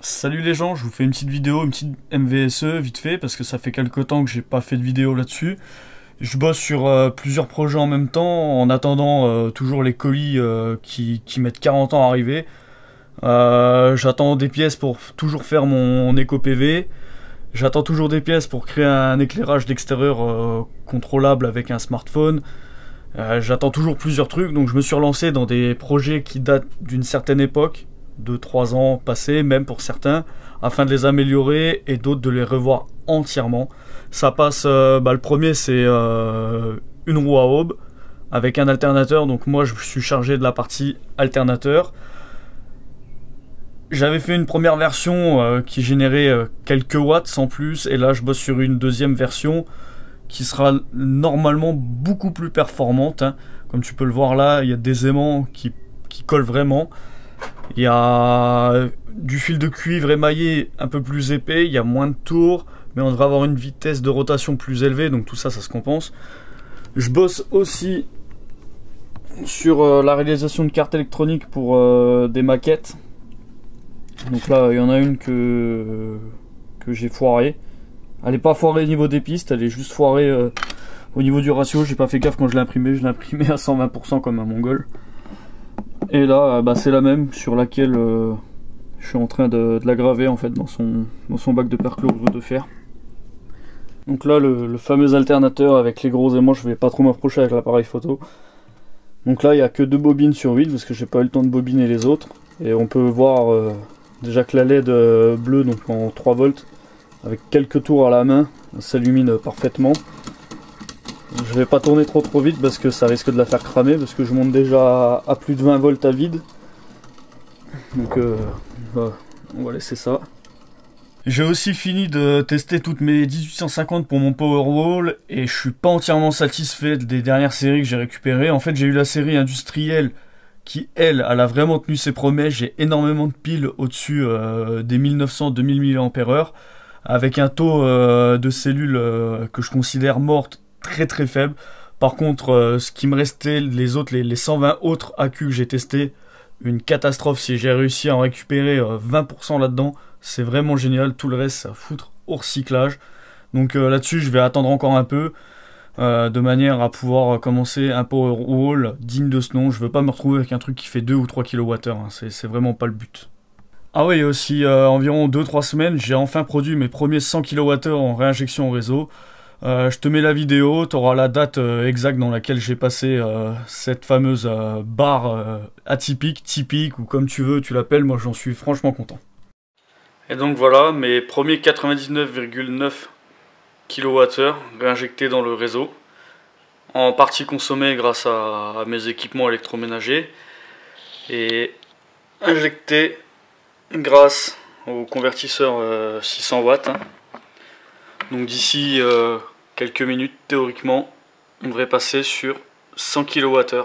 Salut les gens, je vous fais une petite vidéo, une petite MVSE vite fait parce que ça fait quelques temps que j'ai pas fait de vidéo là-dessus. Je bosse sur plusieurs projets en même temps en attendant toujours les colis qui mettent 40 ans à arriver. J'attends des pièces pour toujours faire mon éco PV. J'attends toujours des pièces pour créer un éclairage d'extérieur contrôlable avec un smartphone. J'attends toujours plusieurs trucs, donc je me suis relancé dans des projets qui datent d'une certaine époque, 2-3 ans passés, même pour certains, afin de les améliorer et d'autres de les revoir entièrement. Ça passe, le premier c'est une roue à aube avec un alternateur, donc moi je suis chargé de la partie alternateur. J'avais fait une première version qui générait quelques watts sans plus, et là je bosse sur une deuxième version qui sera normalement beaucoup plus performante, hein. Comme tu peux le voir là, il y a des aimants qui collent vraiment. Il y a du fil de cuivre émaillé un peu plus épais, il y a moins de tours, mais on devrait avoir une vitesse de rotation plus élevée, donc tout ça, ça se compense. Je bosse aussi sur la réalisation de cartes électroniques pour des maquettes. Donc là, il y en a une que j'ai foirée. Elle n'est pas foirée au niveau des pistes, elle est juste foirée au niveau du ratio. J'ai pas fait gaffe quand je l'ai imprimé à 120% comme un mongol. Et là, c'est la même sur laquelle je suis en train de la graver en fait dans son bac de perchlore de fer. Donc là, le fameux alternateur avec les gros aimants, je vais pas trop m'approcher avec l'appareil photo. Donc là, il n'y a que 2 bobines sur 8 parce que j'ai pas eu le temps de bobiner les autres. Et on peut voir déjà que la LED bleue, donc en 3 volts, avec quelques tours à la main, s'illumine parfaitement. Je vais pas tourner trop vite parce que ça risque de la faire cramer, parce que je monte déjà à plus de 20 volts à vide. Donc on va laisser ça. J'ai aussi fini de tester toutes mes 1850 pour mon Powerwall et je suis pas entièrement satisfait des dernières séries que j'ai récupérées. En fait, j'ai eu la série industrielle qui, elle a vraiment tenu ses promesses. J'ai énormément de piles au-dessus des 1900-2000 mAh avec un taux de cellules que je considère mortes très faible. Par contre, ce qui me restait, les 120 autres accus que j'ai testés, une catastrophe. Si j'ai réussi à en récupérer 20% là-dedans, c'est vraiment génial. Tout le reste, ça foutre au recyclage. Donc là-dessus, je vais attendre encore un peu, de manière à pouvoir commencer un Powerwall digne de ce nom. Je veux pas me retrouver avec un truc qui fait 2 ou 3 kWh, hein. C'est vraiment pas le but. Ah oui, aussi, environ 2-3 semaines, j'ai enfin produit mes premiers 100 kWh en réinjection au réseau. Je te mets la vidéo, tu auras la date exacte dans laquelle j'ai passé cette fameuse barre atypique, typique, ou comme tu veux, tu l'appelles. Moi j'en suis franchement content. Et donc voilà, mes premiers 99,9 kWh réinjectés dans le réseau, en partie consommés grâce à mes équipements électroménagers, et injectés grâce au convertisseur 600 watts. Hein. Donc d'ici quelques minutes, théoriquement, on devrait passer sur 100 kWh.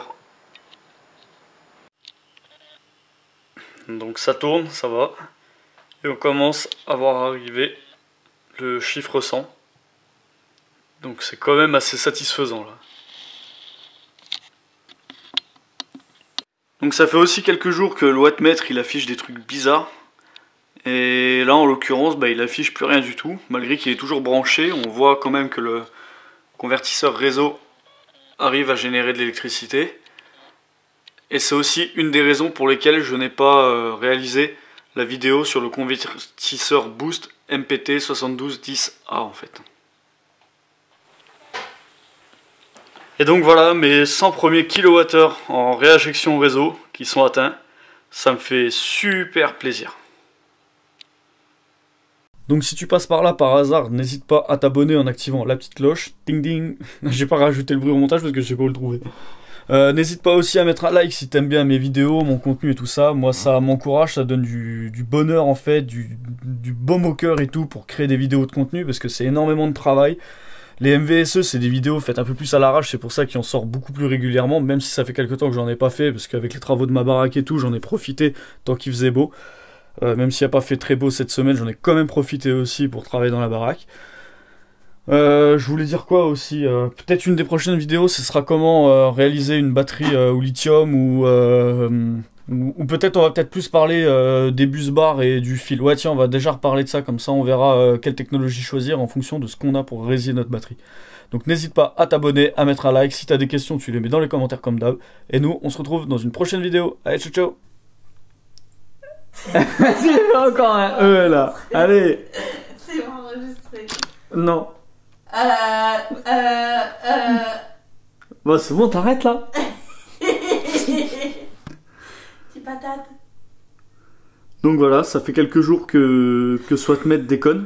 Donc ça tourne, ça va. Et on commence à voir arriver le chiffre 100. Donc c'est quand même assez satisfaisant là. Donc ça fait aussi quelques jours que le wattmètre il affiche des trucs bizarres. Et là en l'occurrence il affiche plus rien du tout, malgré qu'il est toujours branché. On voit quand même que le convertisseur réseau arrive à générer de l'électricité. Et c'est aussi une des raisons pour lesquelles je n'ai pas réalisé la vidéo sur le convertisseur Boost MPT 7210A en fait. Et donc voilà mes 100 premiers kWh en réinjection réseau qui sont atteints. Ça me fait super plaisir. Donc si tu passes par là par hasard, n'hésite pas à t'abonner en activant la petite cloche. Ding ding. J'ai pas rajouté le bruit au montage parce que je sais pas où le trouver. N'hésite pas aussi à mettre un like si t'aimes bien mes vidéos, mon contenu et tout ça. Moi ça m'encourage, ça donne du bonheur en fait, du baume au cœur et tout pour créer des vidéos de contenu parce que c'est énormément de travail. Les MVSE c'est des vidéos faites un peu plus à l'arrache, c'est pour ça qu'il en sort beaucoup plus régulièrement, même si ça fait quelques temps que j'en ai pas fait parce qu'avec les travaux de ma baraque et tout, j'en ai profité tant qu'il faisait beau. Même s'il n'y a pas fait très beau cette semaine, j'en ai quand même profité aussi pour travailler dans la baraque. Je voulais dire quoi aussi, peut-être une des prochaines vidéos, ce sera comment réaliser une batterie au lithium ou Ou peut-être on va peut-être plus parler des bus bars et du fil. Ouais tiens, on va déjà reparler de ça, comme ça on verra quelle technologie choisir en fonction de ce qu'on a pour résiller notre batterie. Donc n'hésite pas à t'abonner, à mettre un like. Si t'as des questions, tu les mets dans les commentaires comme d'hab. Et nous, on se retrouve dans une prochaine vidéo. Allez, ciao ciao. Vas-y, encore un là. Allez. C'est enregistré. Non. Bon, c'est bon, t'arrêtes là. Petite patate. Donc voilà, ça fait quelques jours que SwatMed déconne.